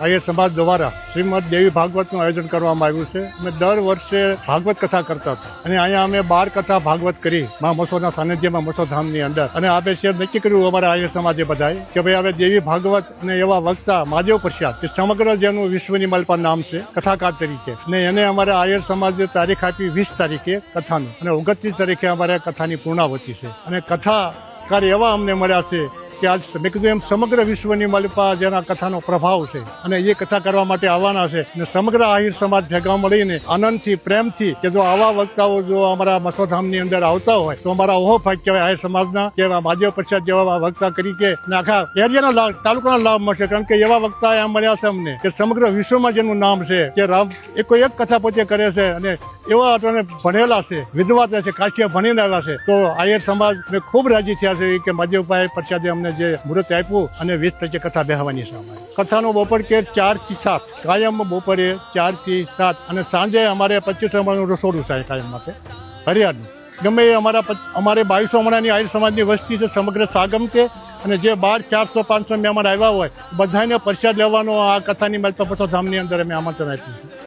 આયર સમાજ દ્વારા શ્રીમદ દેવી ભાગવતનું આયોજન કરવામાં આવ્યું છે. અમે દર વર્ષે ભાગવત કથા કરતા હતા અને અહીંયા અમે 12 કથા ભાગવત કરી મા મસોના સાનિધ્યમાં મસોધામની અંદર. અને આ બે શેર નક્કી કર્યું અમારા આયર સમાજે બધાએ કે ભાઈ હવે દેવી ભાગવત અને એવા વક્તા મહાદેવ પ્રસાદ કે સમગ્ર જેનું વિશ્વની માલપા નામ છે કથાકાર તરીકે, અને એને અમારા આયર સમાજે તારીખ આપી 20 તારીખે કથાનું, અને 29 તારીખે અમારે કથાની પૂર્ણાવતી છે. અને કથાકાર એવા અમને મળ્યા છે કે આજ મેં કીધું એમ સમગ્ર વિશ્વની માલપા જેના કથાનો પ્રભાવ છે અને એ કથા કરવા માટે આવવાના છે. અને સમગ્ર આહિર સમાજ ભેગા મળીને આનંદથી પ્રેમથી કે જો આવા વક્તાઓ જો અમારા મસોધામની અંદર આવતા હોય તો અમારા ઓહો ભાગ કહેવાય આહિર સમાજના કે મહાદેવ પ્રસાદ જેવા વક્તા તરીકે આખા એરિયાના લાભ તાલુકાના લાભ મળશે. કારણ કે એવા વક્તા એમ મળ્યા છે અમને કે સમગ્ર વિશ્વમાં જેનું નામ છે કે રામ એક કથા પોતે કરે છે અને એવા ભણેલા છે, વિદ્વાન છે, કાશીએ ભણીને આવ્યા છે. તો આહિર સમાજ ખૂબ રાજી થયા છે કે મહાદેવભાઈ પ્રસાદે અમને જે મુહૂર્ત આપ્યું અને 20 તારીખે કથા બેહવાની છે. કથાનો બપોર કે 4 થી 7 કાયમ બપોરે 4 થી 7 અને સાંજે અમારે 25 મણનું રસોડું થાય કાયમ માટે હરિયાળનું. ગમે એ અમારે 2200 મણાની આહિર સમાજની વસ્તી છે સમગ્ર સાગમતે. અને જે 12, 400, 500 મહેમાન આવ્યા હોય બધાને પ્રસાદ લેવાનો આ કથાની મસોધામની અંદર અમે આમંત્રણ આપ્યું છે.